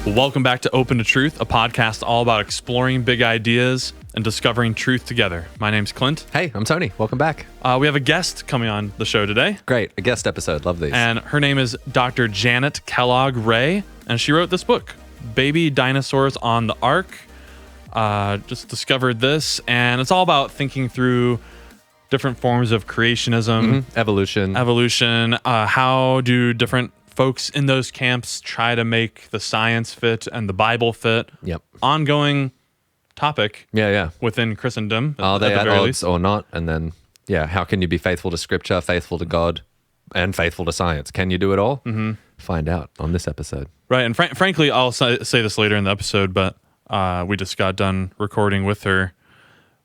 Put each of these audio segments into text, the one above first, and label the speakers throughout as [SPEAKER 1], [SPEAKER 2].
[SPEAKER 1] Welcome back to Open to Truth, a podcast all about exploring big ideas and discovering truth together. My name's Clint.
[SPEAKER 2] Hey, I'm Tony. Welcome back.
[SPEAKER 1] We have a guest coming on the show today.
[SPEAKER 2] Great. A guest episode. Love these.
[SPEAKER 1] And her name is Dr. Janet Kellogg Ray, and she wrote this book, Baby Dinosaurs on the Ark. Just discovered this, and it's all about thinking through different forms of creationism.
[SPEAKER 2] Evolution.
[SPEAKER 1] How do different folks in those camps try to make the science fit and the Bible fit?
[SPEAKER 2] Yep.
[SPEAKER 1] Ongoing topic.
[SPEAKER 2] Yeah.
[SPEAKER 1] Within Christendom.
[SPEAKER 2] Are they at
[SPEAKER 1] very
[SPEAKER 2] odds
[SPEAKER 1] least.
[SPEAKER 2] or not? And then, how can you be faithful to Scripture, faithful to God, and faithful to science? Can you do it all? Find out on this epistive.
[SPEAKER 1] Right. And frankly, I'll say this later in the episode, but we just got done recording with her.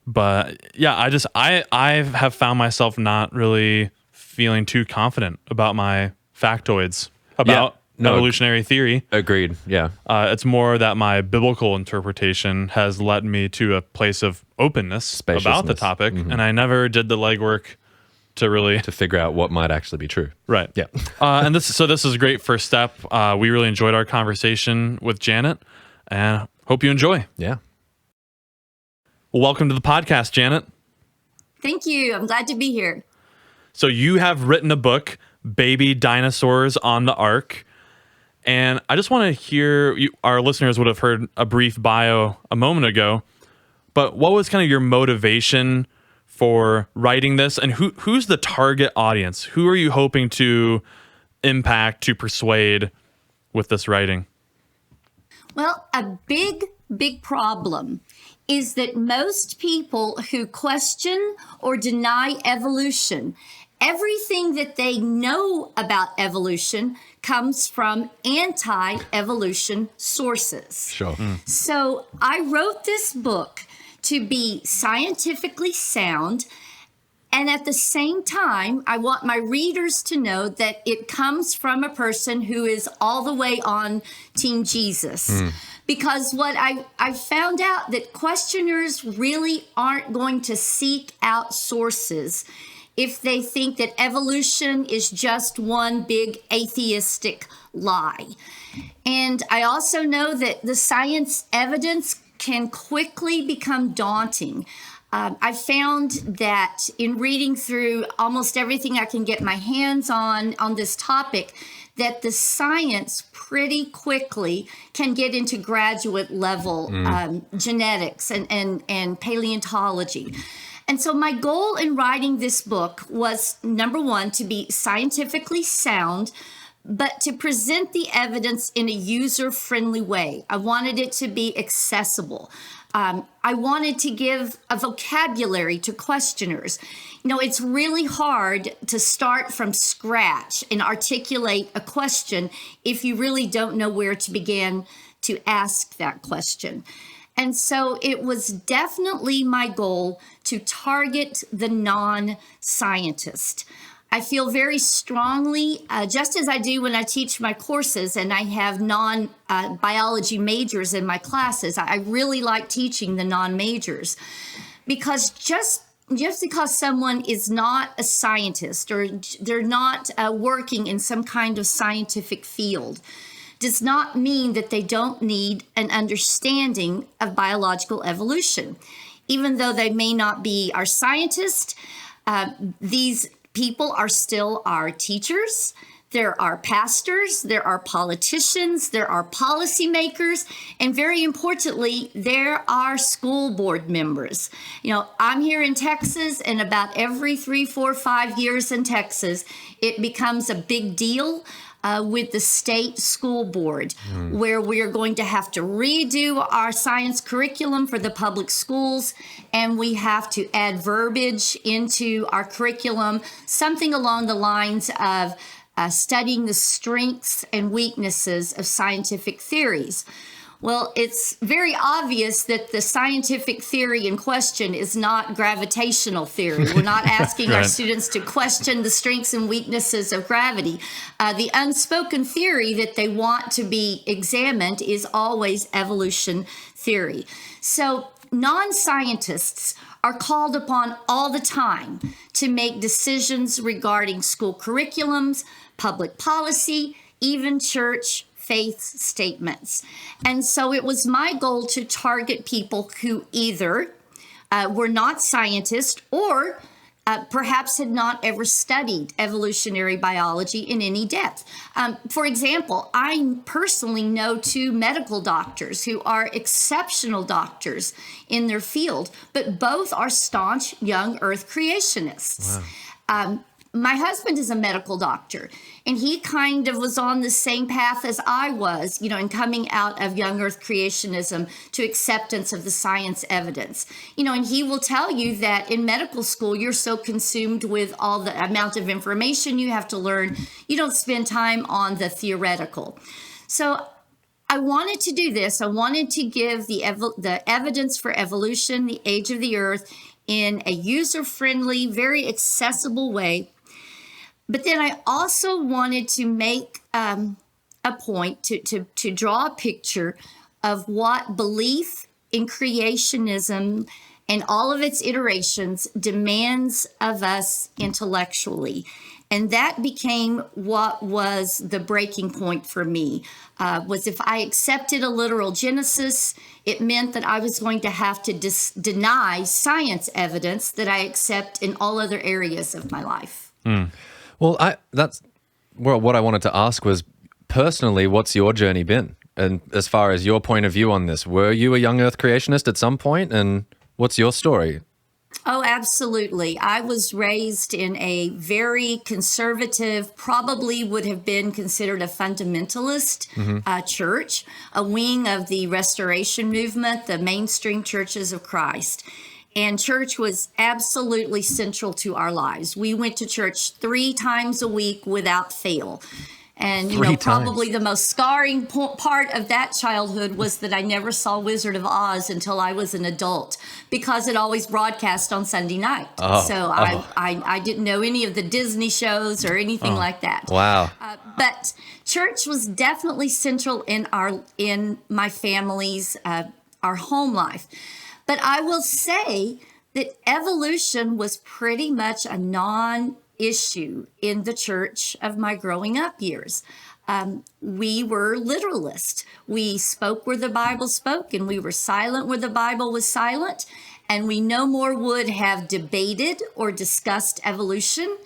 [SPEAKER 1] But yeah, I have found myself not really feeling too confident about my factoids about evolutionary theory.
[SPEAKER 2] Agreed. Yeah.
[SPEAKER 1] It's more that my biblical interpretation has led me to a place of openness about the topic, and I never did the legwork to
[SPEAKER 2] figure out what might actually be true.
[SPEAKER 1] Right.
[SPEAKER 2] Yeah.
[SPEAKER 1] And this is a great first step. We really enjoyed our conversation with Janet, and hope you enjoy.
[SPEAKER 2] Yeah.
[SPEAKER 1] Well, welcome to the podcast, Janet.
[SPEAKER 3] Thank you. I'm glad to be here.
[SPEAKER 1] So you have written a book, Baby Dinosaurs on the Ark. And I just want to hear, our listeners would have heard a brief bio a moment ago, but what was kind of your motivation for writing this? And who's the target audience? Who are you hoping to impact, to persuade with this writing?
[SPEAKER 3] Well, a big problem is that most people who question or deny evolution, everything that they know about evolution comes from anti-evolution sources.
[SPEAKER 2] Sure.
[SPEAKER 3] So I wrote this book to be scientifically sound, and at the same time, I want my readers to know that it comes from a person who is all the way on Team Jesus. Because what I found out that questioners really aren't going to seek out sources if they think that evolution is just one big atheistic lie. And I also know that the science evidence can quickly become daunting. I found that in reading through almost everything I can get my hands on this topic, that the science pretty quickly can get into graduate level genetics and paleontology. And so my goal in writing this book was, number one, to be scientifically sound, but to present the evidence in a user-friendly way. I wanted it to be accessible. I wanted to give a vocabulary to questioners. You know, it's really hard to start from scratch and articulate a question if you really don't know where to begin to ask that question. And so it was definitely my goal to target the non-scientist. I feel very strongly, just as I do when I teach my courses and I have non-biology majors in my classes, I really like teaching the non-majors, because just because someone is not a scientist or they're not working in some kind of scientific field does not mean that they don't need an understanding of biological evolution. Even though they may not be our scientists, these people are still our teachers. There are pastors, there are politicians, there are policymakers, and very importantly, there are school board members. You know, I'm here in Texas, and about every 3, 4, 5 years in Texas, it becomes a big deal with the state school board, where we are going to have to redo our science curriculum for the public schools, and we have to add verbiage into our curriculum, something along the lines of studying the strengths and weaknesses of scientific theories. Well, it's very obvious that the scientific theory in question is not gravitational theory. We're not asking our students to question the strengths and weaknesses of gravity. The unspoken theory that they want to be examined is always evolution theory. So non-scientists are called upon all the time to make decisions regarding school curriculums, public policy, even church faith statements. And so it was my goal to target people who either were not scientists or perhaps had not ever studied evolutionary biology in any depth. For example, I personally know 2 medical doctors who are exceptional doctors in their field, but both are staunch young earth creationists. Wow. My husband is a medical doctor, and he kind of was on the same path as I was, in coming out of young earth creationism to acceptance of the science evidence. And he will tell you that in medical school, you're so consumed with all the amount of information you have to learn, you don't spend time on the theoretical. So I wanted to do this. I wanted to give the evidence for evolution, the age of the earth, in a user-friendly, very accessible way. But then I also wanted to make a point to draw a picture of what belief in creationism and all of its iterations demands of us intellectually. And that became what was the breaking point for me, was if I accepted a literal Genesis, it meant that I was going to have to deny science evidence that I accept in all other areas of my life.
[SPEAKER 2] Mm. Well, what I wanted to ask was, personally, what's your journey been? And as far as your point of view on this, were you a young earth creationist at some point? And what's your story?
[SPEAKER 3] Oh, absolutely. I was raised in a very conservative, probably would have been considered a fundamentalist church, a wing of the Restoration movement, the mainstream churches of Christ. And church was absolutely central to our lives. We went to church 3 times a week without fail. And, probably the most scarring part of that childhood was that I never saw Wizard of Oz until I was an adult, because it always broadcast on Sunday night. I didn't know any of the Disney shows or anything like that.
[SPEAKER 2] Wow.
[SPEAKER 3] But church was definitely central in my family's, our home life. But I will say that evolution was pretty much a non-issue in the church of my growing up years. We were literalists. We spoke where the Bible spoke, and we were silent where the Bible was silent. And we no more would have debated or discussed evolution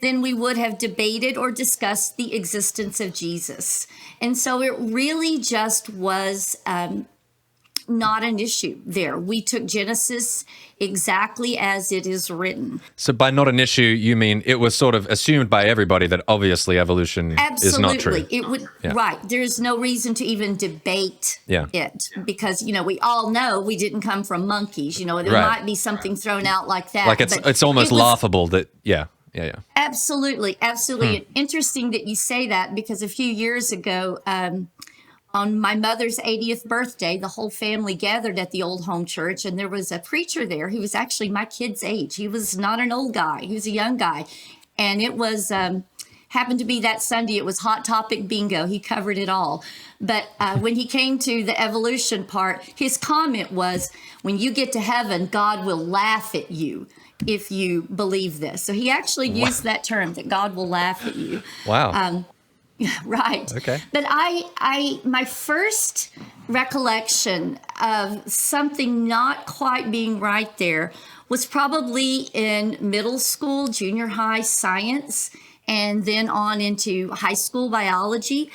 [SPEAKER 3] than we would have debated or discussed the existence of Jesus. And so it really just was not an issue there. We took Genesis exactly as it is written.
[SPEAKER 2] So by not an issue, you mean it was sort of assumed by everybody that obviously evolution is not true.
[SPEAKER 3] It would, right. There's no reason to even debate it, because, we all know we didn't come from monkeys. There might be something thrown out like that.
[SPEAKER 2] Like it's almost laughable that, Yeah.
[SPEAKER 3] Absolutely. And interesting that you say that, because a few years ago, on my mother's 80th birthday, the whole family gathered at the old home church, and there was a preacher there who was actually my kid's age. He was not an old guy. He was a young guy. And it was, happened to be that Sunday, it was Hot Topic Bingo. He covered it all. But when he came to the evolution part, his comment was, when you get to heaven, God will laugh at you if you believe this. So he actually used that term, that God will laugh at you.
[SPEAKER 2] Wow.
[SPEAKER 3] Right.
[SPEAKER 2] Okay.
[SPEAKER 3] But my first recollection of something not quite being right there was probably in middle school, junior high science, and then on into high school biology.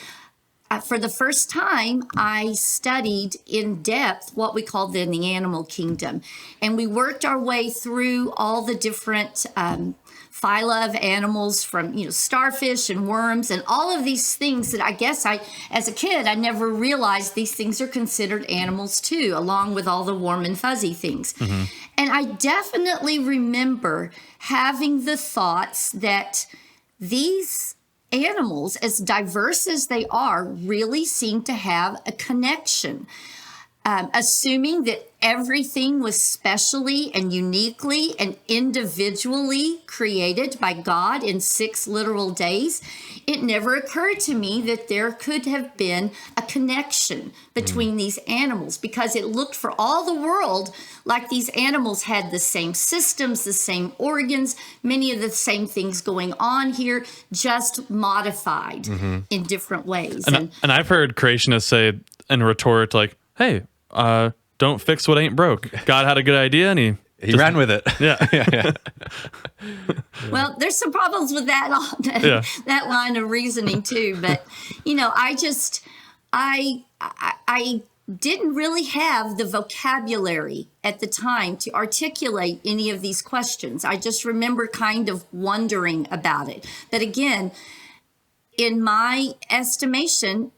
[SPEAKER 3] For the first time, I studied in depth what we called then the animal kingdom. And we worked our way through all the different phyla of animals, from starfish and worms and all of these things that I guess as a kid, I never realized these things are considered animals too, along with all the warm and fuzzy things. Mm-hmm. And I definitely remember having the thoughts that these animals, as diverse as they are, really seem to have a connection. assuming that everything was specially and uniquely and individually created by God in 6 literal days, it never occurred to me that there could have been a connection between these animals, because it looked for all the world like these animals had the same systems, the same organs, many of the same things going on here, just modified in different ways.
[SPEAKER 1] And I've heard creationists say in retort, like, hey, don't fix what ain't broke. God had a good idea and he just
[SPEAKER 2] ran with it.
[SPEAKER 1] Yeah.
[SPEAKER 3] Well, there's some problems with that that line of reasoning too. But I didn't really have the vocabulary at the time to articulate any of these questions. I just remember kind of wondering about it. But again, in my estimation,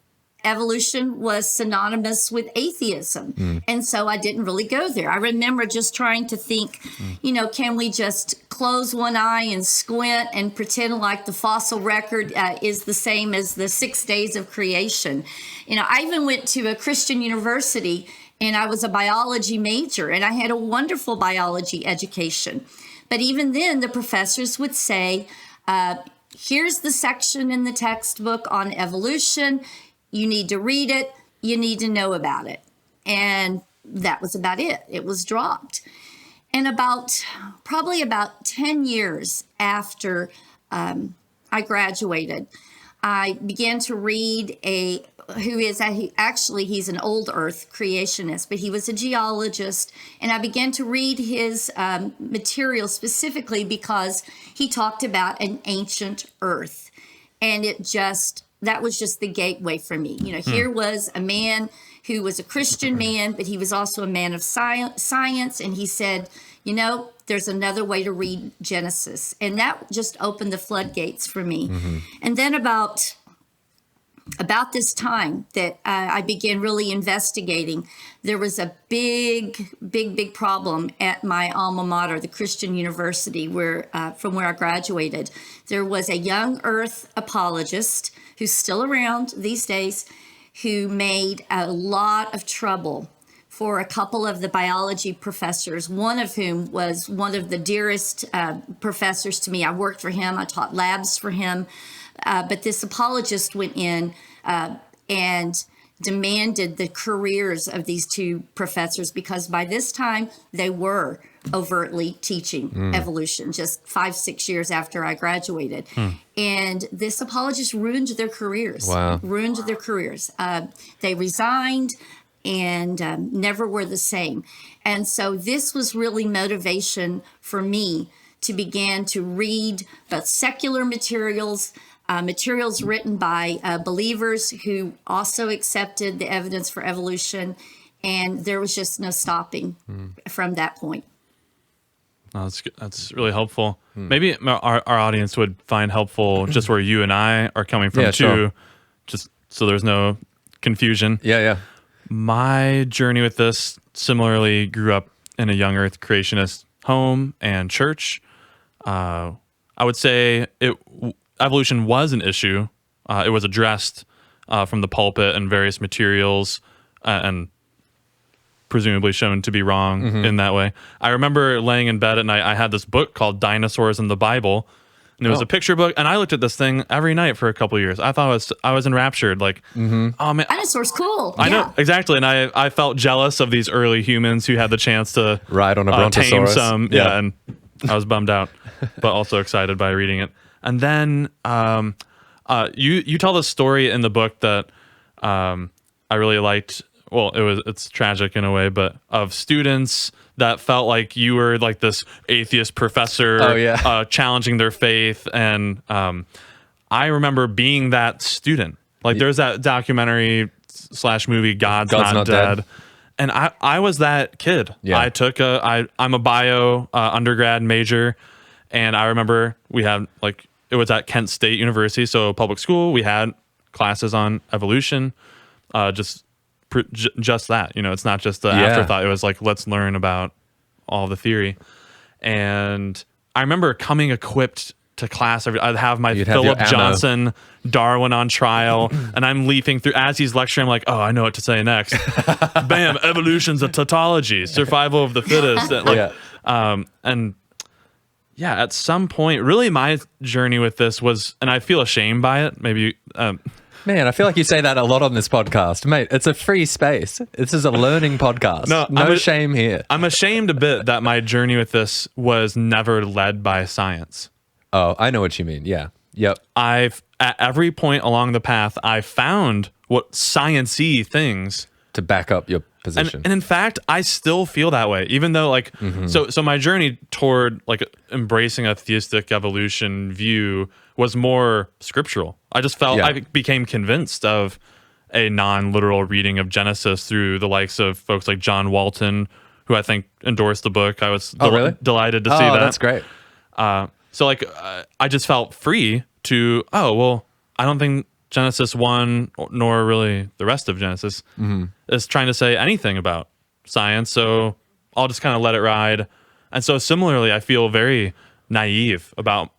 [SPEAKER 3] evolution was synonymous with atheism. And so I didn't really go there. I remember just trying to think, can we just close one eye and squint and pretend like the fossil record is the same as the 6 days of creation? I even went to a Christian university and I was a biology major and I had a wonderful biology education. But even then, the professors would say, here's the section in the textbook on evolution. You need to read it. You need to know about it. And that was about it. It was dropped. And probably about 10 years after I graduated, I began to read he's an old earth creationist, but he was a geologist. And I began to read his material specifically because he talked about an ancient earth. And that was just the gateway for me. Here was a man who was a Christian man, but he was also a man of science. And he said, there's another way to read Genesis. And that just opened the floodgates for me. And then about this time that I began really investigating, there was a big problem at my alma mater, the Christian University, from where I graduated. There was a young earth apologist who's still around these days, who made a lot of trouble for a couple of the biology professors, one of whom was one of the dearest professors to me. I worked for him. I taught labs for him. But this apologist went in and demanded the careers of these 2 professors, because by this time they were overtly teaching evolution, just 5-6 years after I graduated. And this apologist ruined their careers.
[SPEAKER 2] Wow.
[SPEAKER 3] Ruined their careers. They resigned and never were the same. And so this was really motivation for me to begin to read both secular materials, materials written by believers who also accepted the evidence for evolution. And there was just no stopping from that point.
[SPEAKER 1] Oh, that's really helpful. Maybe our audience would find helpful just where you and I are coming from too,
[SPEAKER 2] sure.
[SPEAKER 1] just so there's no confusion.
[SPEAKER 2] Yeah.
[SPEAKER 1] My journey with this similarly grew up in a young earth creationist home and church. I would say evolution was an issue. It was addressed from the pulpit and various materials and presumably shown to be wrong in that way. I remember laying in bed at night, I had this book called Dinosaurs in the Bible, and it was a picture book, and I looked at this thing every night for a couple of years. I thought I was enraptured, like, oh man.
[SPEAKER 3] Dinosaurs, cool.
[SPEAKER 1] I know, exactly, and I felt jealous of these early humans who had the chance to
[SPEAKER 2] ride on a
[SPEAKER 1] tame
[SPEAKER 2] brontosaurus.
[SPEAKER 1] some, and I was bummed out, but also excited by reading it. And then you tell the story in the book that I really liked. Well, it's tragic in a way, but of students that felt like you were like this atheist professor challenging their faith. And I remember being that student. Like there's that documentary / movie, God's Not Dead. And I was that kid. Yeah. I took I'm a bio undergrad major. And I remember we had it was at Kent State University, so public school. We had classes on evolution, just that. It's not just the afterthought. It was like, let's learn about all the theory. And I remember coming equipped to class. I'd have my
[SPEAKER 2] You'd have your
[SPEAKER 1] Philip
[SPEAKER 2] ammo.
[SPEAKER 1] Johnson Darwin on trial, and I'm leafing through as he's lecturing. I'm like, oh, I know what to say next. Bam! Evolution's a tautology, survival of the fittest. And yeah, at some point, really, my journey with this was, and I feel ashamed by it. Maybe.
[SPEAKER 2] Man, I feel like you say that a lot on this podcast. Mate, it's a free space. This is a learning podcast. No shame here.
[SPEAKER 1] I'm ashamed a bit that my journey with this was never led by science.
[SPEAKER 2] Oh, I know what you mean. Yeah. Yep.
[SPEAKER 1] At every point along the path, I found what science-y things
[SPEAKER 2] To back up your position.
[SPEAKER 1] and in fact, I still feel that way, even though like, so my journey toward like embracing a theistic evolution view was more scriptural. I just felt, I became convinced of a non-literal reading of Genesis through the likes of folks like John Walton, who I think endorsed the book. I was delighted to see that.
[SPEAKER 2] Oh, that's great.
[SPEAKER 1] So like, I just felt free to, I don't think Genesis 1, nor really the rest of Genesis, is trying to say anything about science. So I'll just kind of let it ride. And so similarly, I feel very naive about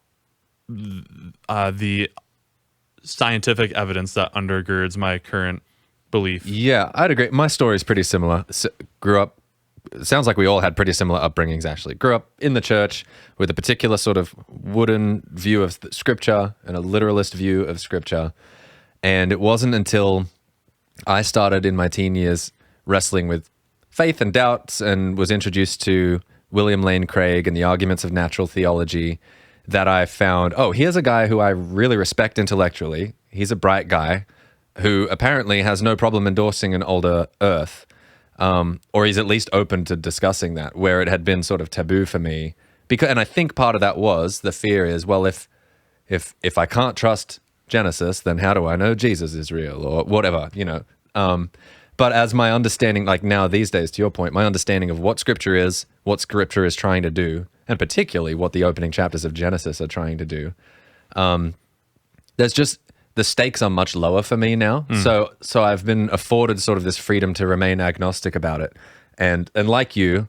[SPEAKER 1] the scientific evidence that undergirds my current belief.
[SPEAKER 2] Yeah, I'd agree. My story is pretty similar. Grew up, it sounds like we all had pretty similar upbringings, actually. Grew up in the church with a particular sort of wooden view of scripture and a literalist view of scripture. And it wasn't until I started in my teen years wrestling with faith and doubts and was introduced to William Lane Craig and the arguments of natural theology that I found, here's a guy who I really respect intellectually. He's a bright guy who apparently has no problem endorsing an older earth, or he's at least open to discussing that, where it had been sort of taboo for me. And I think part of that was the fear is, well, if I can't trust Genesis, then how do I know Jesus is real or whatever, you know? But as my understanding, like now these days, to your point, my understanding of what scripture is trying to do, and particularly what the opening chapters of Genesis are trying to do, there's just, the stakes are much lower for me now. So I've been afforded sort of this freedom to remain agnostic about it. And like you,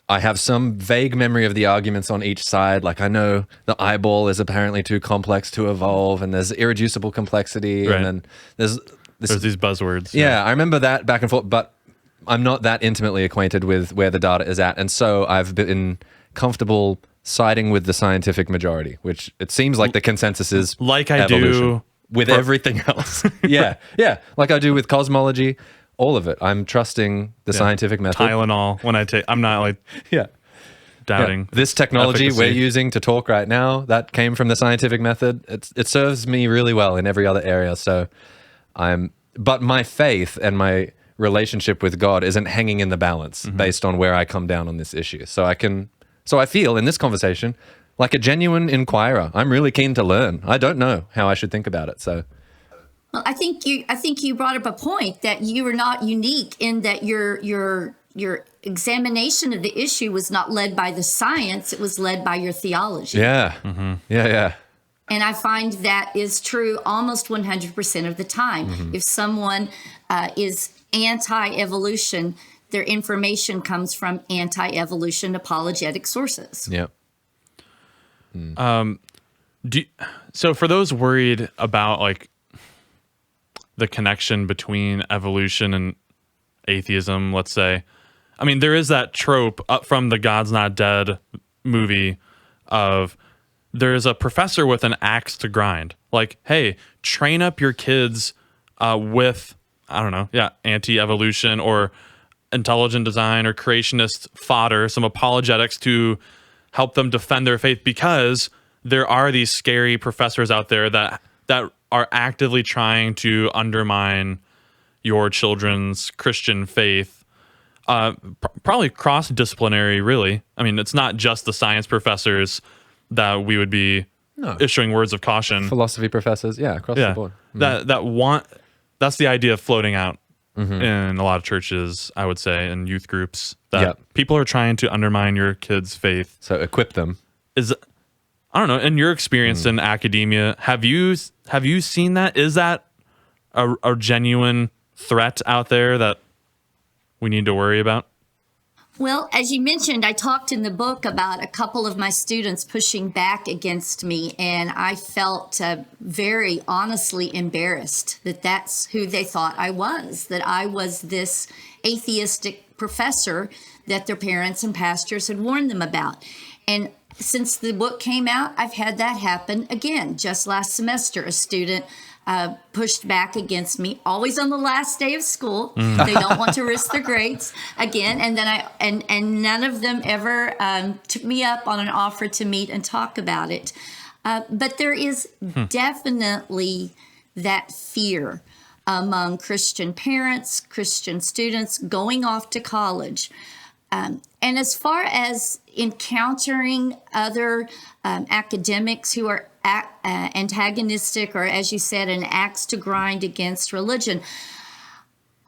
[SPEAKER 2] I have some vague memory of the arguments on each side. Like I know the eyeball is apparently too complex to evolve, and there's irreducible complexity,
[SPEAKER 1] Right.
[SPEAKER 2] and then there's
[SPEAKER 1] these buzzwords.
[SPEAKER 2] Yeah, I remember that back and forth, but I'm not that intimately acquainted with where the data is at, and so I've been comfortable siding with the scientific majority, which it seems like the consensus is
[SPEAKER 1] Like I
[SPEAKER 2] evolution,
[SPEAKER 1] do
[SPEAKER 2] with everything else. yeah, like I do with cosmology. All of it. I'm trusting the scientific method.
[SPEAKER 1] Tylenol when I take, I'm not like doubting.
[SPEAKER 2] This technology
[SPEAKER 1] efficacy.
[SPEAKER 2] we're using to talk right now, that came from the scientific method. It serves me really well in every other area. So but my faith and my relationship with God isn't hanging in the balance based on where I come down on this issue. So I feel in this conversation like a genuine inquirer. I'm really keen to learn. I don't know how I should think about it. So
[SPEAKER 3] Well, I think you brought up a point that you are not unique in that your examination of the issue was not led by the science; it was led by your theology.
[SPEAKER 2] yeah, yeah.
[SPEAKER 3] And I find that is true almost 100% of the time. If someone is anti-evolution, their information comes from anti-evolution apologetic sources.
[SPEAKER 2] Yeah.
[SPEAKER 1] So for those worried about like the connection between evolution and atheism, let's say, I mean, there is that trope up from the God's Not Dead movie of there's a professor with an axe to grind. Like, hey, train up your kids with, I don't know, anti-evolution or intelligent design or creationist fodder, some apologetics to help them defend their faith, because there are these scary professors out there that are actively trying to undermine your children's Christian faith, probably cross-disciplinary, really. I mean, it's not just the science professors that we would be issuing words of caution.
[SPEAKER 2] Philosophy professors, across the board.
[SPEAKER 1] That's the idea floating out in a lot of churches, I would say, and youth groups, that people are trying to undermine your kids' faith.
[SPEAKER 2] So equip them.
[SPEAKER 1] I don't know, in your experience in academia, have you seen that? Is that a genuine threat out there that we need to worry about?
[SPEAKER 3] Well, as you mentioned, I talked in the book about a couple of my students pushing back against me, and I felt very honestly embarrassed that that's who they thought I was, that I was this atheistic professor that their parents and pastors had warned them about. And since the book came out, I've had that happen again. Just last semester, a student pushed back against me, always on the last day of school. They don't want to risk their grades again. And then and none of them ever took me up on an offer to meet and talk about it. But there is definitely that fear among Christian parents, Christian students going off to college. And as far as encountering other academics who are antagonistic, or as you said, an axe to grind against religion,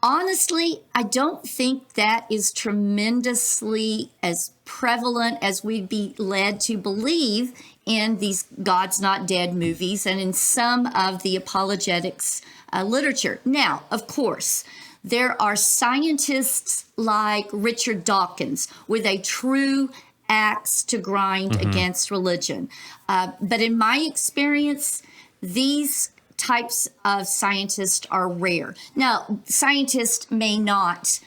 [SPEAKER 3] honestly, I don't think that is tremendously as prevalent as we'd be led to believe in these God's Not Dead movies and in some of the apologetics literature. Now, of course, there are scientists like Richard Dawkins with a true axe to grind against religion. But in my experience, these types of scientists are rare. Now, scientists may not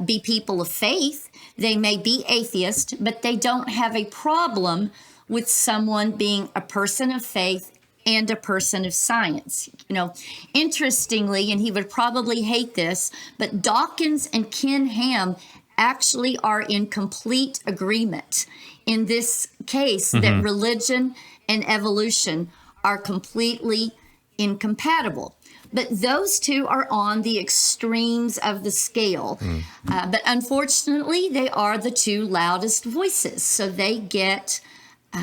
[SPEAKER 3] be people of faith. They may be atheists, but they don't have a problem with someone being a person of faith and a person of science. You know, interestingly, and he would probably hate this, but Dawkins and Ken Ham actually are in complete agreement in this case that religion and evolution are completely incompatible. But those two are on the extremes of the scale. But unfortunately, they are the two loudest voices, so they get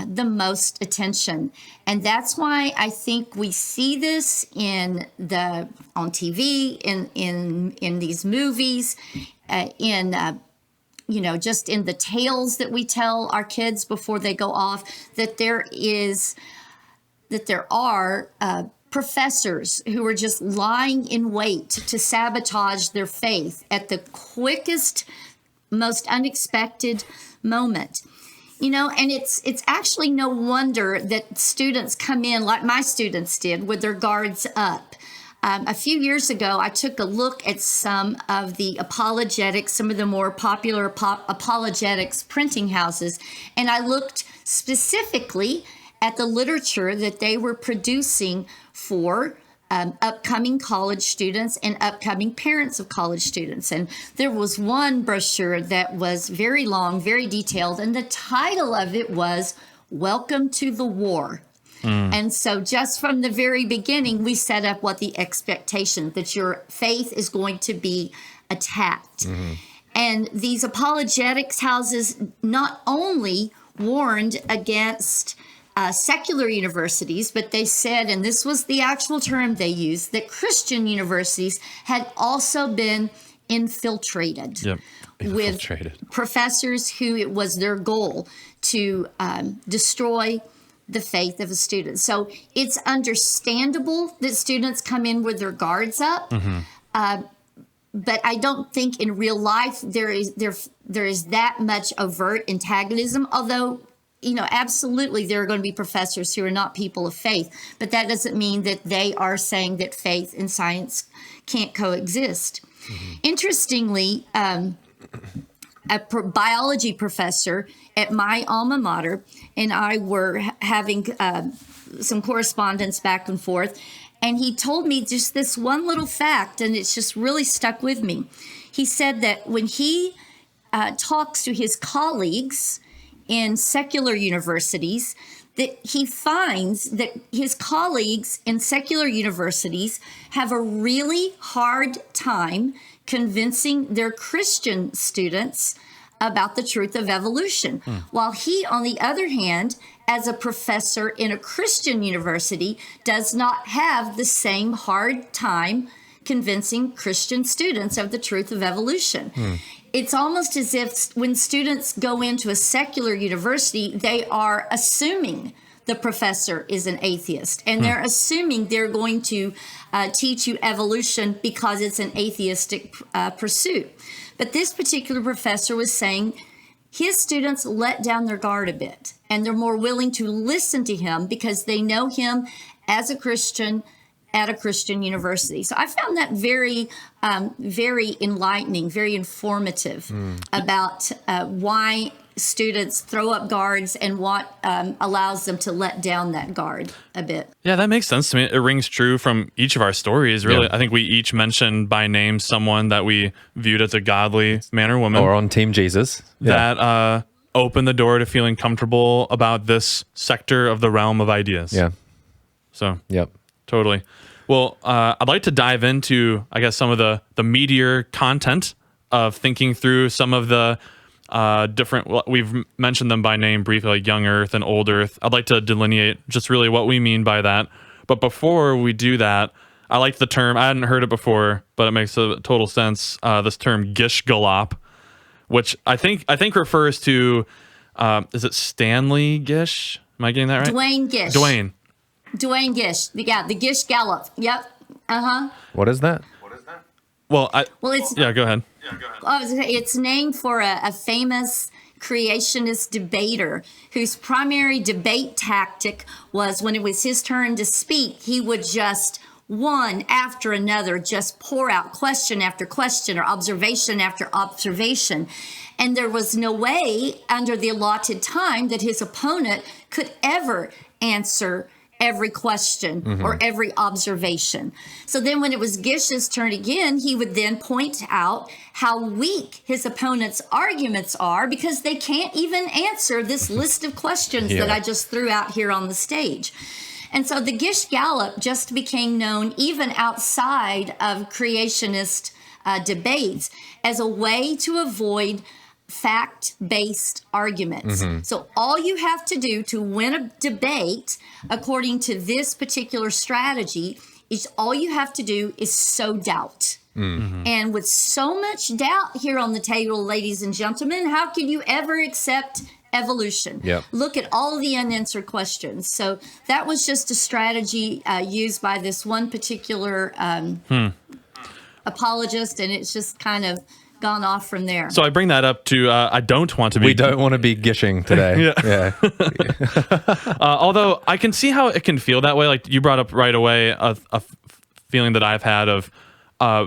[SPEAKER 3] the most attention. And that's why I think we see this on TV, in these movies, just in the tales that we tell our kids before they go off, that there are professors who are just lying in wait to sabotage their faith at the quickest, most unexpected moment. And it's actually no wonder that students come in like my students did with their guards up. A few years ago, I took a look at some of the apologetics, some of the more popular apologetics printing houses, and I looked specifically at the literature that they were producing for upcoming college students and upcoming parents of college students. And there was one brochure that was very long, very detailed, and the title of it was Welcome to the War. And so just from the very beginning, we set up what the expectation that your faith is going to be attacked. And these apologetics houses not only warned against secular universities, but they said, and this was the actual term they used, that Christian universities had also been infiltrated. With professors who it was their goal to destroy the faith of a student. So it's understandable that students come in with their guards up, but I don't think in real life there is that much overt antagonism, although absolutely there are going to be professors who are not people of faith, but that doesn't mean that they are saying that faith and science can't coexist. Interestingly, a biology professor at my alma mater and I were having some correspondence back and forth, and he told me just this one little fact, and it's just really stuck with me. He said that when he talks to his colleagues in secular universities, that he finds that his colleagues in secular universities have a really hard time convincing their Christian students about the truth of evolution. While he, on the other hand, as a professor in a Christian university, does not have the same hard time convincing Christian students of the truth of evolution. It's almost as if when students go into a secular university, they are assuming the professor is an atheist. And they're assuming they're going to teach you evolution because it's an atheistic pursuit. But this particular professor was saying his students let down their guard a bit, and they're more willing to listen to him because they know him as a Christian at a Christian university. So I found that very, very enlightening, very informative about why students throw up guards and what allows them to let down that guard a bit.
[SPEAKER 1] Yeah, that makes sense to me. It rings true from each of our stories, really.
[SPEAKER 2] Yeah.
[SPEAKER 1] I think we each mentioned by name someone that we viewed as a godly man or woman.
[SPEAKER 2] Or on Team Jesus. Yeah.
[SPEAKER 1] That opened the door to feeling comfortable about this sector of the realm of ideas.
[SPEAKER 2] Yeah.
[SPEAKER 1] So,
[SPEAKER 2] Yep.
[SPEAKER 1] totally. Well, I'd like to dive into, I guess, some of the meatier content of thinking through some of the different, well, we've mentioned them by name briefly, like young Earth and old Earth. I'd like to delineate just really what we mean by that. But before we do that, I like the term, I hadn't heard it before, but it makes a total sense, this term Gish Galop, which I think refers to, is it Stanley Gish? Am I getting that right?
[SPEAKER 3] Dwayne Gish. Dwayne Gish. Yeah, the Gish Gallop. Yep.
[SPEAKER 2] What is that?
[SPEAKER 1] Well,
[SPEAKER 3] it's
[SPEAKER 1] yeah, go ahead.
[SPEAKER 3] it's named for a famous creationist debater whose primary debate tactic was when it was his turn to speak, he would just one after another just pour out question after question or observation after observation. And there was no way under the allotted time that his opponent could ever answer every question or every observation. So then when it was Gish's turn again, he would then point out how weak his opponent's arguments are because they can't even answer this list of questions that I just threw out here on the stage. And so the Gish Gallop just became known even outside of creationist debates as a way to avoid fact-based arguments. So all you have to do to win a debate, according to this particular strategy, is all you have to do is sow doubt. And with so much doubt here on the table, ladies and gentlemen, how can you ever accept evolution?
[SPEAKER 2] Yep.
[SPEAKER 3] Look at all of the unanswered questions. So that was just a strategy used by this one particular apologist, and it's just kind of gone off from there.
[SPEAKER 1] So I bring that up to, I don't want to be...
[SPEAKER 2] We don't want to be gishing today.
[SPEAKER 1] Although I can see how it can feel that way. Like you brought up right away a feeling that I've had of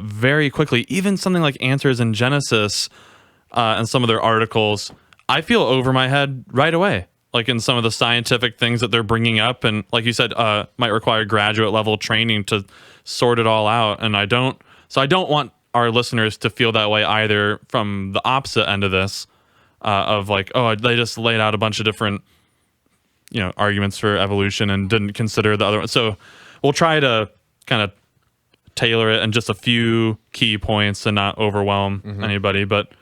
[SPEAKER 1] very quickly, even something like Answers in Genesis and some of their articles, I feel over my head right away. Like in some of the scientific things that they're bringing up, and like you said, might require graduate level training to sort it all out. And I don't want our listeners to feel that way either from the opposite end of this, of like, oh, they just laid out a bunch of different, arguments for evolution and didn't consider the other one. So we'll try to kind of tailor it in just a few key points and not overwhelm anybody. But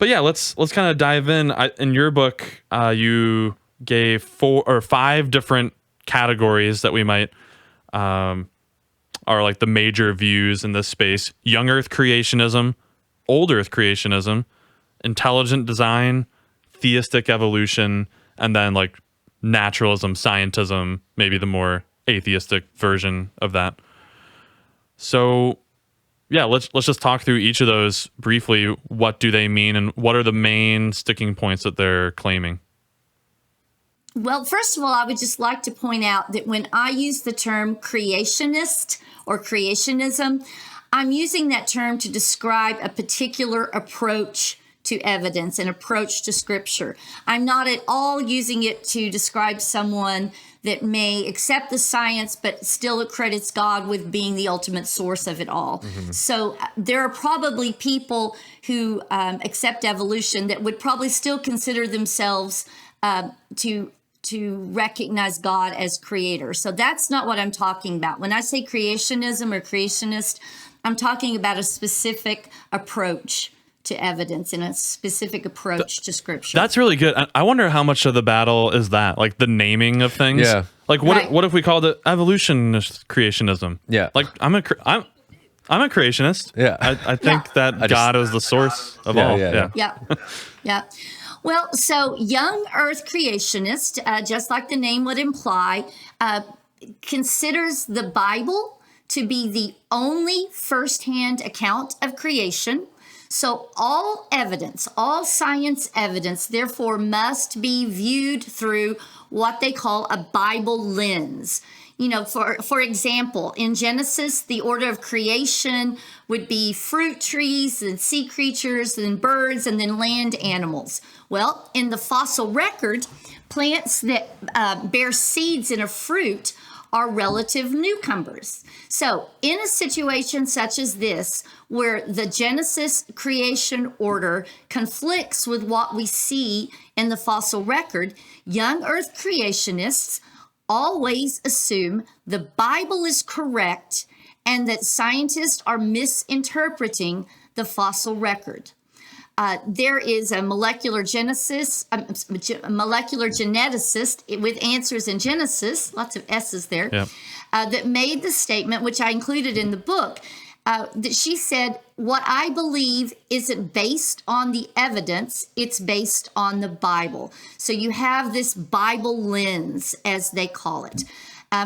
[SPEAKER 1] yeah, let's kind of dive in. In your book, you gave 4 or 5 different categories that we might are like the major views in this space: young Earth creationism, old Earth creationism, intelligent design, theistic evolution, and then like naturalism, scientism, maybe the more atheistic version of that. So yeah, let's just talk through each of those briefly. What do they mean, and what are the main sticking points that they're claiming?
[SPEAKER 3] Well, first of all, I would just like to point out that when I use the term creationist or creationism, I'm using that term to describe a particular approach to evidence, an approach to scripture. I'm not at all using it to describe someone that may accept the science but still accredits God with being the ultimate source of it all. So there are probably people who accept evolution that would probably still consider themselves to recognize God as creator. So that's not what I'm talking about. When I say creationism or creationist, I'm talking about a specific approach to evidence and a specific approach to scripture. That's
[SPEAKER 1] really good. I wonder how much of the battle is that, like the naming of things.
[SPEAKER 2] Yeah.
[SPEAKER 1] Like what if we called it evolutionist creationism?
[SPEAKER 2] Yeah.
[SPEAKER 1] Like I'm a creationist.
[SPEAKER 2] Yeah.
[SPEAKER 1] I think that God is the source of all.
[SPEAKER 3] Yeah. Well, so young Earth creationist, just like the name would imply, considers the Bible to be the only firsthand account of creation. So all evidence, all science evidence, therefore, must be viewed through what they call a Bible lens. You know, for example, in Genesis, the order of creation would be fruit trees, then sea creatures, then birds, and then land animals. Well, in the fossil record, plants that bear seeds in a fruit are relative newcomers. So in a situation such as this, where the Genesis creation order conflicts with what we see in the fossil record, young Earth creationists always assume the Bible is correct and that scientists are misinterpreting the fossil record. There is a molecular geneticist with answers in Genesis, lots of S's there,
[SPEAKER 1] Yeah.
[SPEAKER 3] That made the statement, which I included in the book, that she said, what I believe isn't based on the evidence, it's based on the Bible. So you have this Bible lens, as they call it.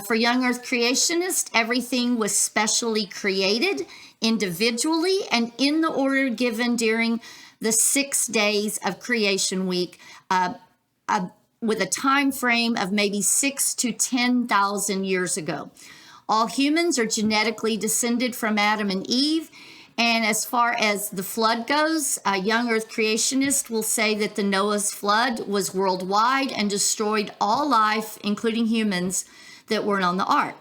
[SPEAKER 3] For young Earth creationists, everything was specially created individually and in the order given during the 6 days of creation week, with a time frame of maybe 6 to 10,000 years ago. All humans are genetically descended from Adam and Eve. And as far as the flood goes, young Earth creationists will say that the Noah's flood was worldwide and destroyed all life, including humans, that weren't on the ark.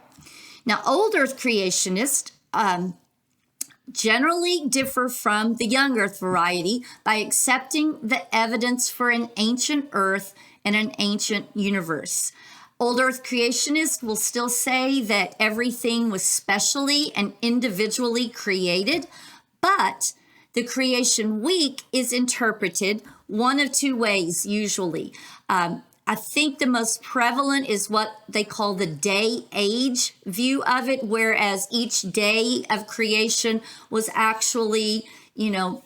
[SPEAKER 3] Now, old Earth creationists generally differ from the young Earth variety by accepting the evidence for an ancient Earth and an ancient universe. Old Earth creationists will still say that everything was specially and individually created, but the creation week is interpreted one of two ways usually. I think the most prevalent is what they call the day age view of it, whereas each day of creation was actually,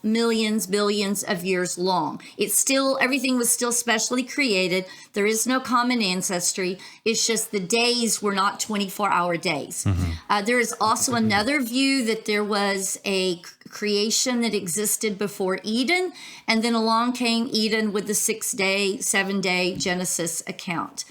[SPEAKER 3] millions, billions of years long. Everything was still specially created. There is no common ancestry. It's just the days were not 24-hour days. Mm-hmm. There is also another view that there was a creation that existed before Eden, and then along came Eden with the 6-day, 7-day Genesis account.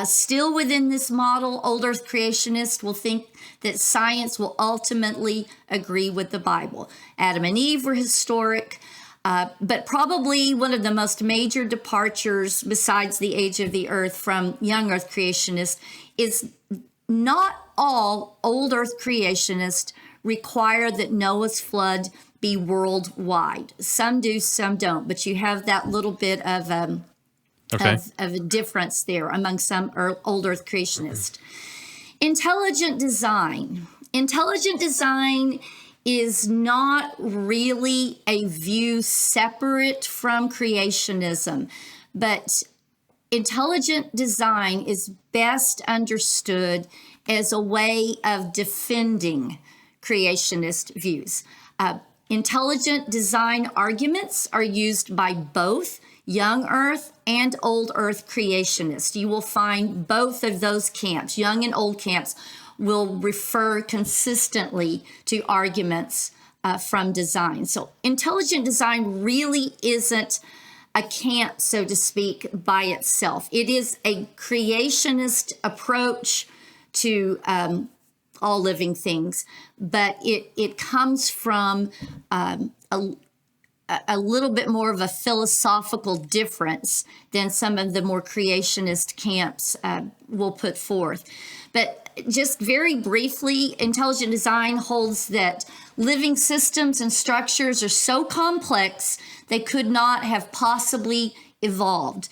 [SPEAKER 3] Still within this model, old Earth creationists will think that science will ultimately agree with the Bible. Adam and Eve were historic, but probably one of the most major departures besides the age of the earth from young Earth creationists is not all old Earth creationists require that Noah's flood be worldwide. Some do, some don't, but you have that little bit of a difference there among some old Earth creationists. Intelligent design. Intelligent design is not really a view separate from creationism, but intelligent design is best understood as a way of defending creationist views. Intelligent design arguments are used by both young Earth and old Earth creationists. You will find both of those camps, young and old camps, will refer consistently to arguments from design. So intelligent design really isn't a camp, so to speak, by itself. It is a creationist approach to all living things, but it comes from a little bit more of a philosophical difference than some of the more creationist camps will put forth. But just very briefly, intelligent design holds that living systems and structures are so complex they could not have possibly evolved,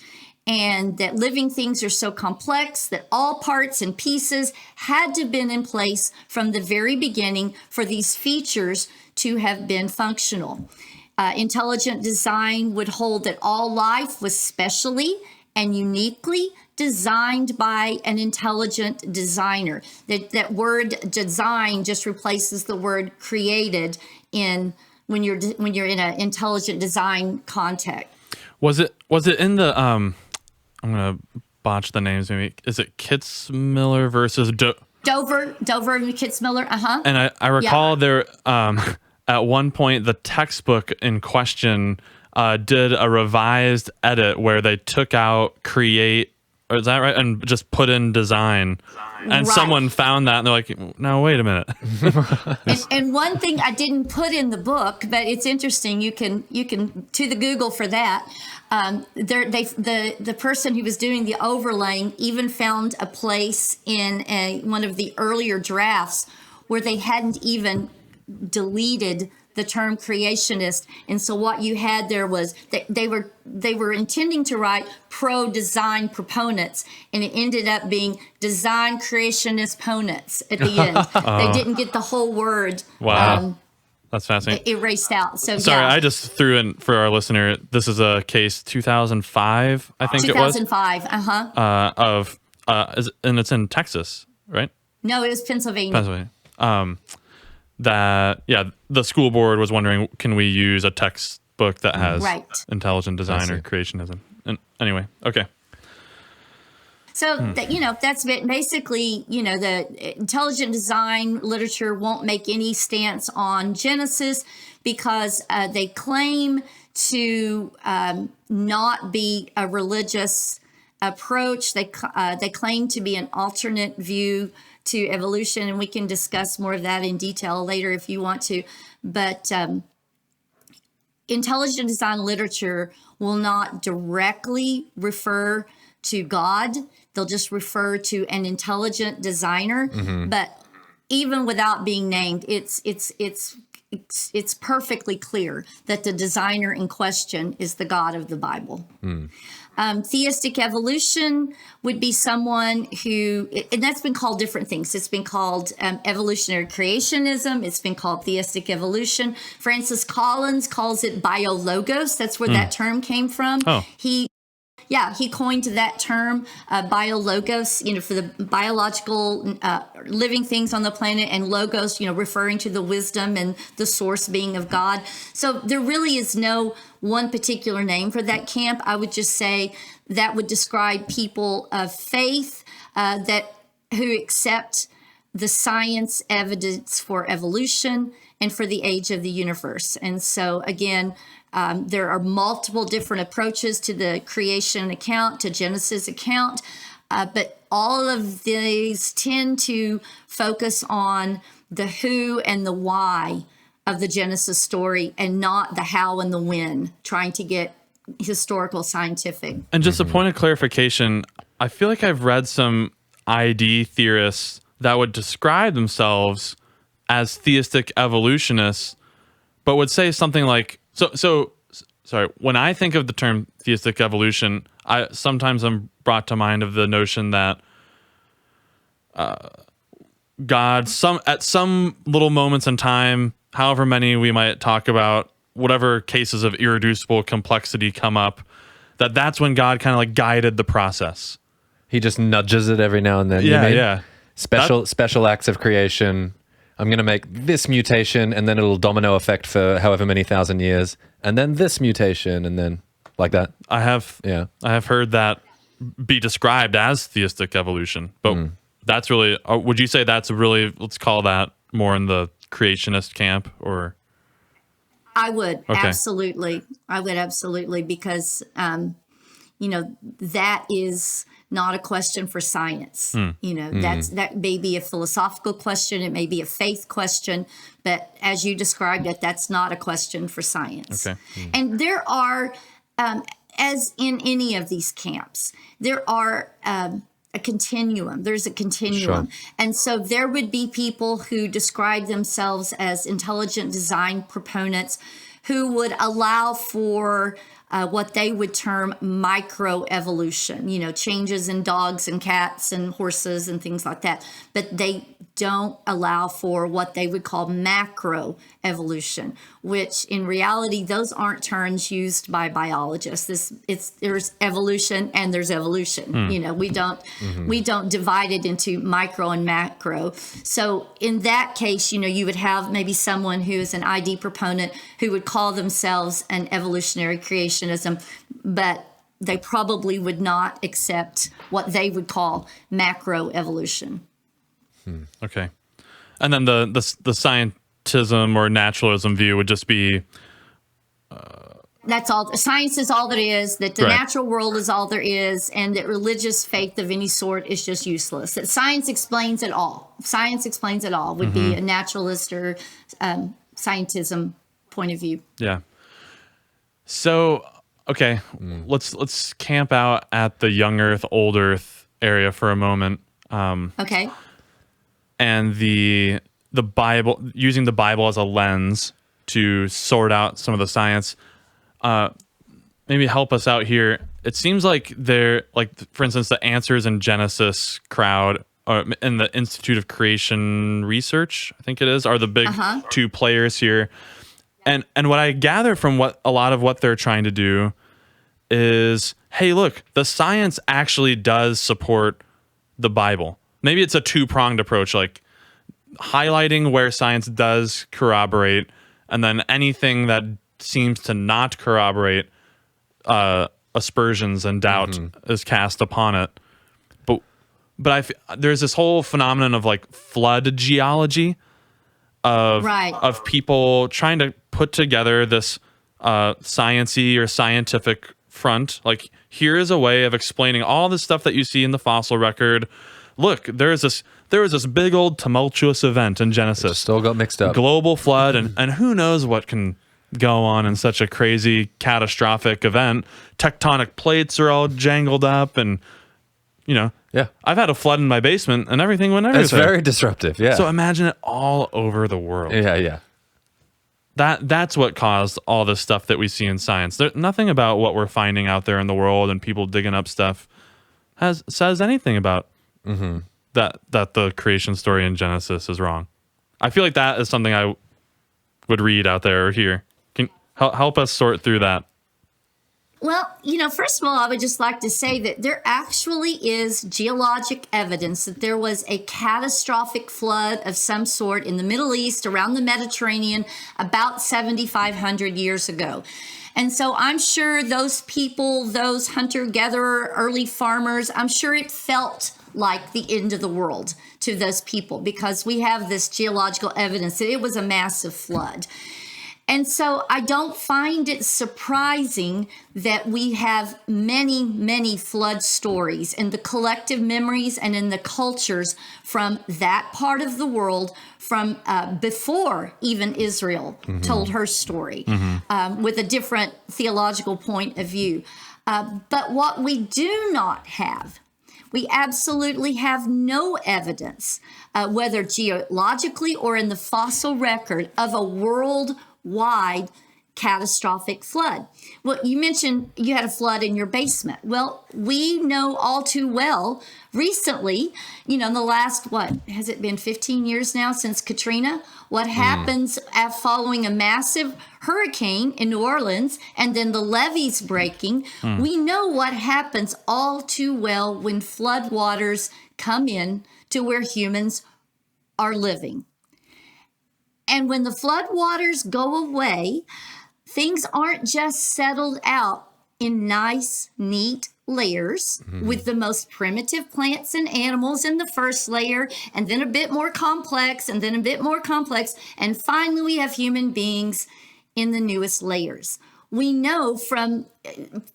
[SPEAKER 3] and that living things are so complex that all parts and pieces had to have been in place from the very beginning for these features to have been functional. Intelligent design would hold that all life was specially and uniquely designed by an intelligent designer. That word design just replaces the word created when you're in an intelligent design context.
[SPEAKER 1] Was it in the I'm gonna botch the names maybe. Is it Kitzmiller versus
[SPEAKER 3] Dover and Kitzmiller? Uh-huh.
[SPEAKER 1] And I recall there at one point the textbook in question did a revised edit where they took out create, or is that right? And just put in design. And
[SPEAKER 3] Right.
[SPEAKER 1] someone found that and they're like, no, wait a minute.
[SPEAKER 3] And one thing I didn't put in the book, but it's interesting. You can to the Google for that. The person who was doing the overlaying even found a place in one of the earlier drafts where they hadn't even deleted the term creationist, and so what you had there was they were intending to write pro-design proponents, and it ended up being design creationist ponents at the end. They didn't get the whole word.
[SPEAKER 1] Wow. That's fascinating.
[SPEAKER 3] Erased out. So
[SPEAKER 1] Sorry,
[SPEAKER 3] yeah.
[SPEAKER 1] I just threw in for our listener. This is a case 2005, I think it was.
[SPEAKER 3] 2005.
[SPEAKER 1] And it's in Texas, right?
[SPEAKER 3] No, it was Pennsylvania.
[SPEAKER 1] Pennsylvania. The school board was wondering, can we use a textbook that has
[SPEAKER 3] Right.
[SPEAKER 1] intelligent design or
[SPEAKER 2] see.
[SPEAKER 1] creationism? And anyway, okay.
[SPEAKER 3] So that, that's basically, the intelligent design literature won't make any stance on Genesis because they claim to not be a religious approach. They claim to be an alternate view to evolution, and we can discuss more of that in detail later if you want to. But intelligent design literature will not directly refer to God. They'll just refer to an intelligent designer. But even without being named, it's perfectly clear that the designer in question is the God of the Bible. Theistic evolution would be someone who, and that's been called different things. It's been called evolutionary creationism. It's been called theistic evolution. Francis Collins calls it biologos. That's where that term came from.
[SPEAKER 1] Oh.
[SPEAKER 3] He coined that term, biologos, for the biological living things on the planet, and logos, referring to the wisdom and the source being of God. So there really is no one particular name for that camp. I would just say that would describe people of faith who accept the science evidence for evolution and for the age of the universe. And so again, there are multiple different approaches to the creation account, to Genesis account, but all of these tend to focus on the who and the why of the Genesis story and not the how and the when, trying to get historical scientific.
[SPEAKER 1] And just a point of clarification, I feel like I've read some ID theorists that would describe themselves as theistic evolutionists, but would say something like, sorry, when I think of the term theistic evolution, sometimes I'm brought to mind of the notion that God, at some little moments in time, however many we might talk about, whatever cases of irreducible complexity come up, that's when God kind of like guided the process.
[SPEAKER 2] He just nudges it every now and then.
[SPEAKER 1] Yeah,
[SPEAKER 2] you mean?
[SPEAKER 1] yeah.
[SPEAKER 2] Special acts of creation. I'm going to make this mutation, and then it'll domino effect for however many thousand years, and then this mutation, and then like that.
[SPEAKER 1] I have heard that be described as theistic evolution, but that's really, would you say that's really, let's call that more in the creationist camp, or?
[SPEAKER 3] I would
[SPEAKER 1] Okay.
[SPEAKER 3] absolutely. I would absolutely, because, that is not a question for science. That may be a philosophical question. It may be a faith question, but as you described it, that's not a question for science.
[SPEAKER 1] Okay.
[SPEAKER 3] And there are, as in any of these camps, there are a continuum. There's a continuum.
[SPEAKER 2] Sure.
[SPEAKER 3] And so there would be people who describe themselves as intelligent design proponents who would allow for what they would term microevolution, changes in dogs and cats and horses and things like that. But they don't allow for what they would call macroevolution, which in reality, those aren't terms used by biologists. There's evolution and there's evolution. We don't divide it into micro and macro. So in that case, you would have maybe someone who is an ID proponent who would call themselves an evolutionary creationist, evolutionism, but they probably would not accept what they would call macroevolution.
[SPEAKER 1] Okay. And then the scientism or naturalism view would just be
[SPEAKER 3] That's all. Science is all there is, that the
[SPEAKER 1] Right.
[SPEAKER 3] natural world is all there is, and that religious faith of any sort is just useless. That science explains it all. Science explains it all would be a naturalist or scientism point of view.
[SPEAKER 1] yeah. So, okay, let's camp out at the young Earth, old Earth area for a moment.
[SPEAKER 3] Okay.
[SPEAKER 1] And the Bible, using the Bible as a lens to sort out some of the science. Maybe help us out here. It seems like they're like, for instance, the Answers in Genesis crowd and the Institute of Creation Research, I think it is, are the big two players here. And what I gather from what a lot of what they're trying to do is, hey, look, the science actually does support the Bible. Maybe it's a two-pronged approach, like highlighting where science does corroborate, and then anything that seems to not corroborate, aspersions and doubt is cast upon it. But there's this whole phenomenon of like flood geology of people trying to put together this science-y or scientific front. Like, here is a way of explaining all the stuff that you see in the fossil record. Look, there was this big old tumultuous event in Genesis.
[SPEAKER 2] Still got mixed up.
[SPEAKER 1] Global flood, and who knows what can go on in such a crazy, catastrophic event. Tectonic plates are all jangled up, and, you know,
[SPEAKER 2] Yeah.
[SPEAKER 1] I've had a flood in my basement, and everything went everything.
[SPEAKER 2] It's very disruptive. Yeah.
[SPEAKER 1] So imagine it all over the world.
[SPEAKER 2] yeah.
[SPEAKER 1] That's what caused all this stuff that we see in science. Nothing about what we're finding out there in the world and people digging up stuff says anything about that the creation story in Genesis is wrong. I feel like that is something I would read out there or hear. Can help us sort through that.
[SPEAKER 3] Well, first of all, I would just like to say that there actually is geologic evidence that there was a catastrophic flood of some sort in the Middle East around the Mediterranean about 7,500 years ago. And so I'm sure those people, those hunter-gatherer, early farmers, I'm sure it felt like the end of the world to those people because we have this geological evidence that it was a massive flood. And so I don't find it surprising that we have many, many flood stories in the collective memories and in the cultures from that part of the world from before even Israel told her story with a different theological point of view. But what we do not have, we absolutely have no evidence, whether geologically or in the fossil record, of a worldwide catastrophic flood. Well, you mentioned you had a flood in your basement. Well, we know all too well recently, in the last, has it been 15 years now since Katrina? What happens following a massive hurricane in New Orleans and then the levees breaking? We know what happens all too well when flood waters come in to where humans are living. And when the flood waters go away, things aren't just settled out in nice, neat layers with the most primitive plants and animals in the first layer, and then a bit more complex, and then a bit more complex, and finally we have human beings in the newest layers. We know from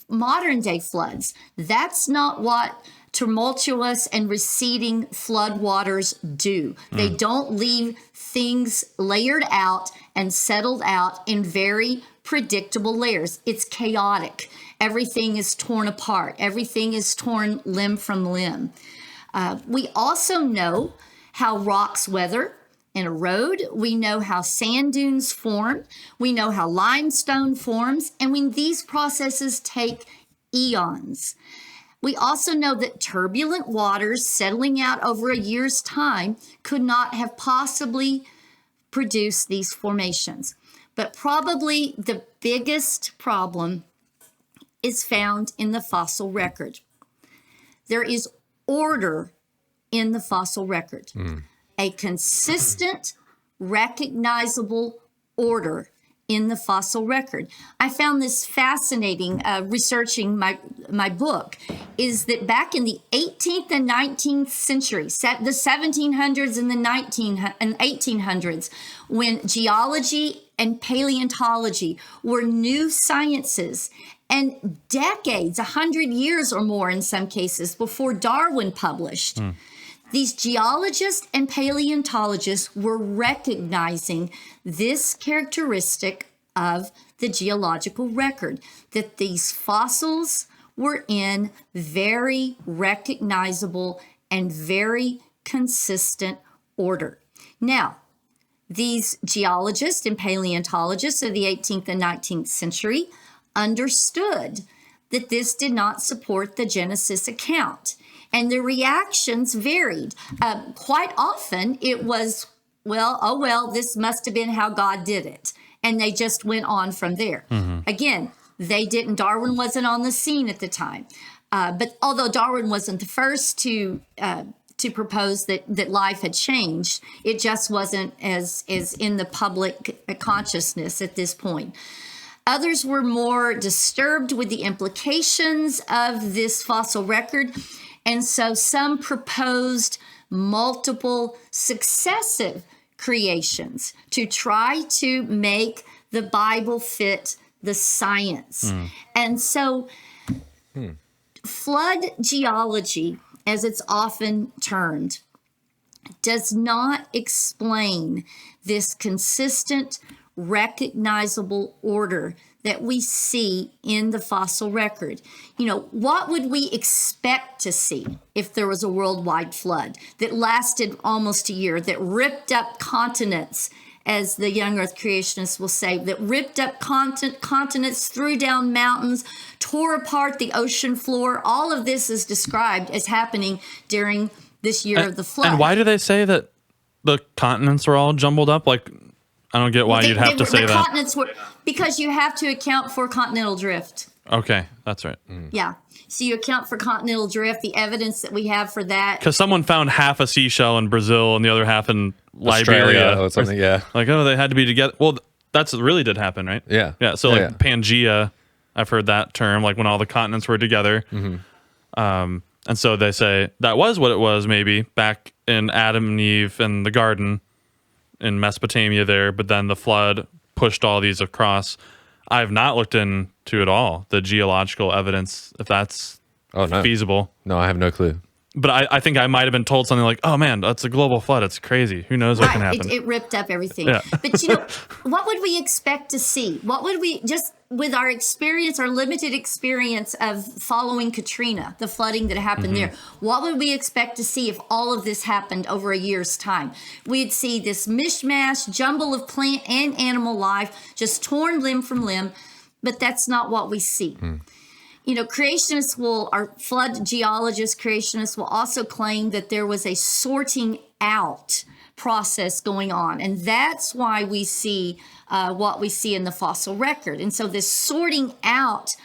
[SPEAKER 3] modern day floods, that's not what tumultuous and receding flood waters do. They don't leave things layered out and settled out in very predictable layers. It's chaotic. Everything is torn apart. Everything is torn limb from limb. We also know how rocks weather and erode. We know how sand dunes form. We know how limestone forms. And when these processes take eons. We also know that turbulent waters settling out over a year's time could not have possibly produced these formations. But probably the biggest problem is found in the fossil record. There is order in the fossil record, a consistent, recognizable order in the fossil record. I found this fascinating researching my book, is that back in the 18th and 19th century, the 1700s and the 1800s, when geology and paleontology were new sciences, and decades, 100 years or more in some cases, before Darwin published, these geologists and paleontologists were recognizing this characteristic of the geological record, that these fossils were in very recognizable and very consistent order. Now, these geologists and paleontologists of the 18th and 19th century understood that this did not support the Genesis account. And the reactions varied. Quite often it was, this must have been how God did it. And they just went on from there. Again, Darwin wasn't on the scene at the time. But although Darwin wasn't the first to propose that life had changed, it just wasn't as in the public consciousness at this point. Others were more disturbed with the implications of this fossil record. And so some proposed multiple successive creations to try to make the Bible fit the science. And so flood geology, as it's often termed, does not explain this consistent, recognizable order that we see in the fossil record. What would we expect to see if there was a worldwide flood that lasted almost a year, that ripped up continents, as the young earth creationists will say, that ripped up continents, threw down mountains, tore apart the ocean floor? All of this is described as happening during this year of the flood.
[SPEAKER 1] And why do they say that the continents are all jumbled up? I don't get why you'd have to say that.
[SPEAKER 3] Continents because you have to account for continental drift.
[SPEAKER 1] Okay, that's right.
[SPEAKER 3] Yeah. So you account for continental drift, the evidence that we have for that.
[SPEAKER 1] Because someone found half a seashell in Brazil and the other half in Liberia.
[SPEAKER 2] Or something, yeah.
[SPEAKER 1] They had to be together. Well, that's really did happen, right?
[SPEAKER 2] Yeah.
[SPEAKER 1] Yeah, so Pangea, I've heard that term, when all the continents were together. And so they say that was what it was maybe back in Adam and Eve in the garden in Mesopotamia there, but then the flood pushed all these across. I have not looked into at all the geological evidence, if that's feasible.
[SPEAKER 2] No, I have no clue.
[SPEAKER 1] But I think I might have been told something like, oh man, that's a global flood. It's crazy. Who knows what can happen?
[SPEAKER 3] It ripped up everything.
[SPEAKER 1] Yeah.
[SPEAKER 3] But what would we expect to see? What would we, just with our experience, our limited experience of following Katrina, the flooding that happened there, what would we expect to see if all of this happened over a year's time? We'd see this mishmash, jumble of plant and animal life, just torn limb from limb. But that's not what we see. Our flood geologists, creationists will also claim that there was a sorting out process going on. And that's why we see what we see in the fossil record. And so this sorting out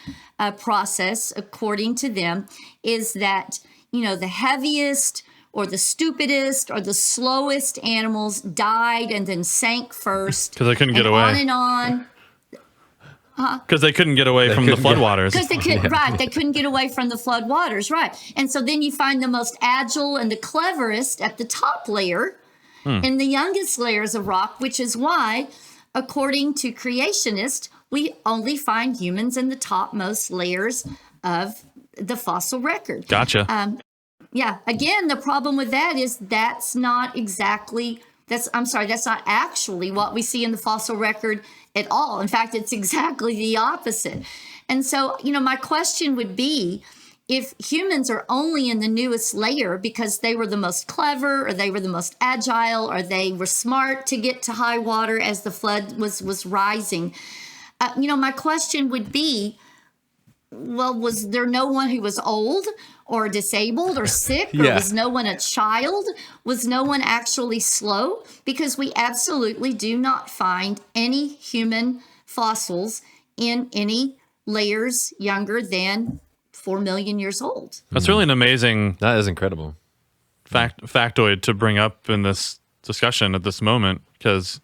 [SPEAKER 3] process, according to them, is that, the heaviest or the stupidest or the slowest animals died and then sank first.
[SPEAKER 1] Because they couldn't get away.
[SPEAKER 3] On and on.
[SPEAKER 1] Because they couldn't get away from the floodwaters.
[SPEAKER 3] Because they couldn't, right? They couldn't get away from the floodwaters, right? And so then you find the most agile and the cleverest at the top layer, and the youngest layers of rock, which is why, according to creationists, we only find humans in the topmost layers of the fossil record.
[SPEAKER 1] Gotcha.
[SPEAKER 3] Again, the problem with that is that's not actually what we see in the fossil record at all. In fact, it's exactly the opposite. And so, my question would be, if humans are only in the newest layer because they were the most clever, or they were the most agile, or they were smart to get to high water as the flood was rising, my question would be, well, was there no one who was old or disabled or sick, or was no one a child? Was no one actually slow? Because we absolutely do not find any human fossils in any layers younger than 4 million years old.
[SPEAKER 1] That's really an amazing...
[SPEAKER 2] That is incredible.
[SPEAKER 1] Factoid to bring up in this discussion at this moment, because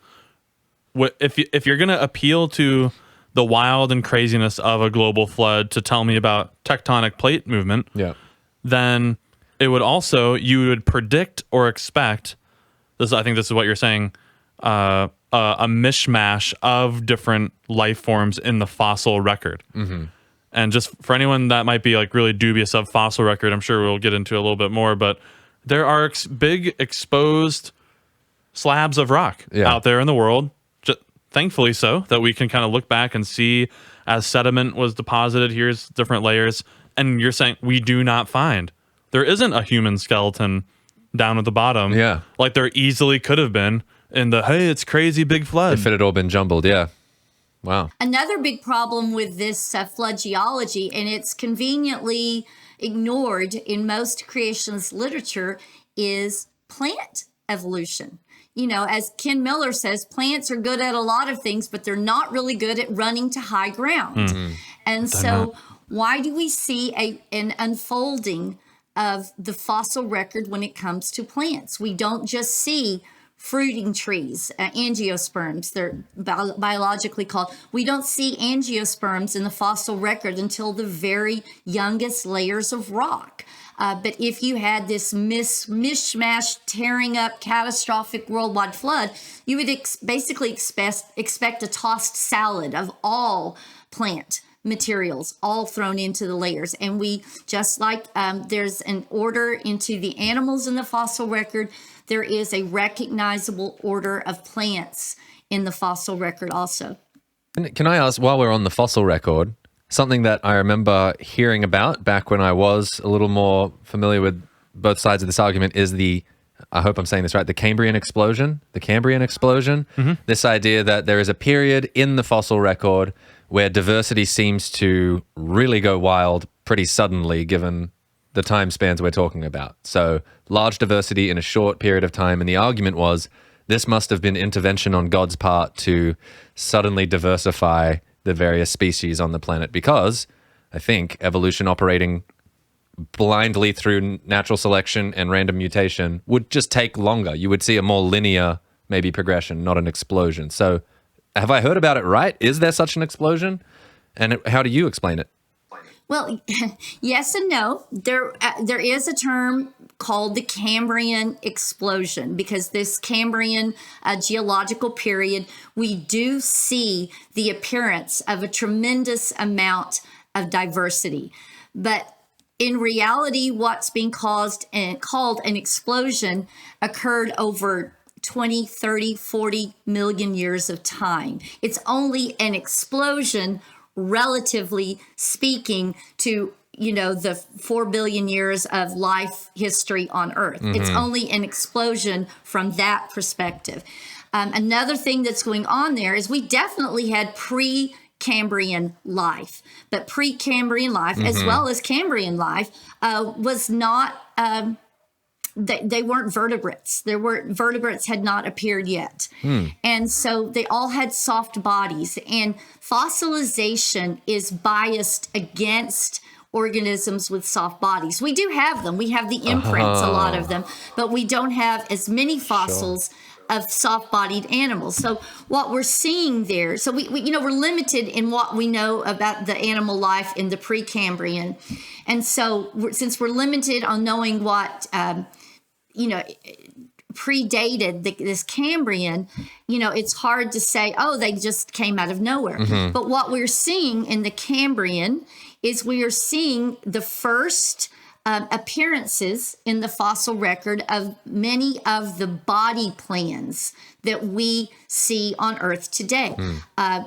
[SPEAKER 1] if you're going to appeal to the wild and craziness of a global flood to tell me about tectonic plate movement, then it would also, you would predict or expect this. I think this is what you're saying. A mishmash of different life forms in the fossil record. And just for anyone that might be like really dubious of fossil record, I'm sure we'll get into a little bit more, but there are big exposed slabs of rock out there in the world, thankfully so, that we can kind of look back and see as sediment was deposited, here's different layers. And you're saying we do not find, there isn't a human skeleton down at the bottom. Like there easily could have been in the, hey, it's crazy big flood.
[SPEAKER 2] If it had all been jumbled, Wow.
[SPEAKER 3] Another big problem with this flood geology, and it's conveniently ignored in most creationist literature, is plant evolution. You know, as Ken Miller says, plants are good at a lot of things, but they're not really good at running to high ground. And so why do we see an unfolding of the fossil record when it comes to plants? We don't just see fruiting trees, angiosperms, they're biologically called. We don't see angiosperms in the fossil record until the very youngest layers of rock. But if you had this mishmash, tearing up, catastrophic worldwide flood, you would basically expect a tossed salad of all plant materials all thrown into the layers. And we, just like there's an order into the animals in the fossil record, there is a recognizable order of plants in the fossil record also.
[SPEAKER 2] Can I ask, while we're on the fossil record, something that I remember hearing about back when I was a little more familiar with both sides of this argument is I hope I'm saying this right, the Cambrian Explosion, this idea that there is a period in the fossil record where diversity seems to really go wild pretty suddenly given the time spans we're talking about. So large diversity in a short period of time. And the argument was this must have been intervention on God's part to suddenly diversify the various species on the planet, because I think evolution operating blindly through natural selection and random mutation would just take longer. You would see a more linear maybe progression, not an explosion. So have I heard about it right? Is there such an explosion? And how do you explain it?
[SPEAKER 3] Well, yes and no. There is a term called the Cambrian Explosion, because this Cambrian geological period, we do see the appearance of a tremendous amount of diversity. But in reality, what's being called an explosion occurred over 20, 30, 40 million years of time. It's only an explosion, relatively speaking, to the 4 billion years of life history on Earth. It's only an explosion from that perspective. Another thing that's going on there is we definitely had Pre-Cambrian life, but Pre-Cambrian life, as well as Cambrian life, was not. They weren't vertebrates. Vertebrates had not appeared yet. And so they all had soft bodies. And fossilization is biased against organisms with soft bodies. We do have them. We have the imprints, a lot of them, but we don't have as many fossils of soft-bodied animals. So what we're seeing there, so we're limited in what we know about the animal life in the Pre-Cambrian. And so since we're limited on knowing what predated this Cambrian, it's hard to say, oh, they just came out of nowhere. But what we're seeing in the Cambrian is we are seeing the first appearances in the fossil record of many of the body plans that we see on Earth today.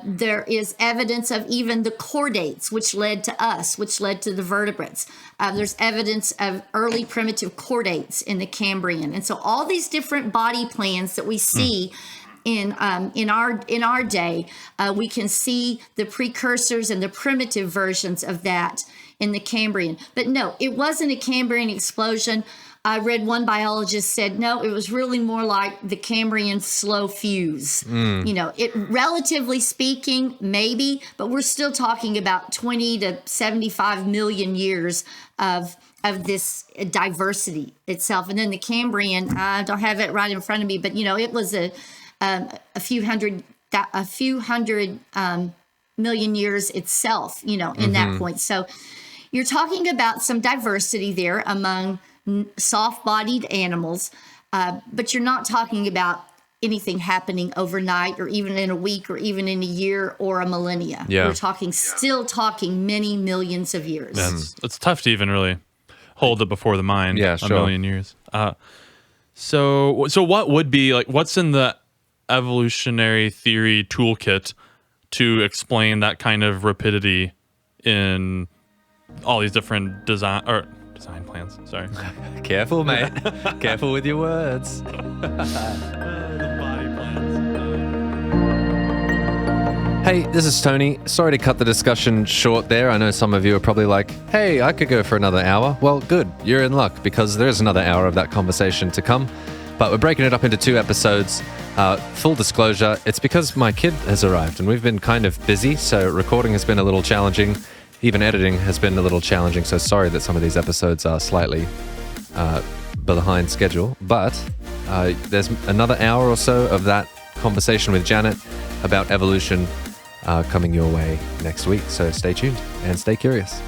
[SPEAKER 3] There is evidence of even the chordates, which led to us, which led to the vertebrates. There's evidence of early primitive chordates in the Cambrian. And so all these different body plans that we see in our day, we can see the precursors and the primitive versions of that in the Cambrian. But no, it wasn't a Cambrian explosion. I read one biologist said, no, it was really more like the Cambrian slow fuse. It, relatively speaking, maybe, but we're still talking about 20 to 75 million years of this diversity itself. And then the Cambrian, I don't have it right in front of me, but it was a few hundred a few hundred million years itself, in that point. So you're talking about some diversity there among soft-bodied animals, but you're not talking about anything happening overnight or even in a week or even in a year or a millennia.
[SPEAKER 2] Yeah.
[SPEAKER 3] We're still talking many millions of years.
[SPEAKER 1] It's tough to even really hold it before the mind.
[SPEAKER 2] Yeah,
[SPEAKER 1] A
[SPEAKER 2] sure.
[SPEAKER 1] million years. So what would be like? What's in the evolutionary theory toolkit to explain that kind of rapidity in all these different design plans? Sorry.
[SPEAKER 2] Careful, mate. Careful with your words. Hey, this is Tony. Sorry to cut the discussion short there. I know some of you are probably like, hey, I could go for another hour. Well, good. You're in luck because there is another hour of that conversation to come. But we're breaking it up into 2 episodes. Full disclosure, it's because my kid has arrived and we've been kind of busy, so recording has been a little challenging. Even editing has been a little challenging, so sorry that some of these episodes are slightly behind schedule. But there's another hour or so of that conversation with Janet about evolution coming your way next week. So stay tuned and stay curious.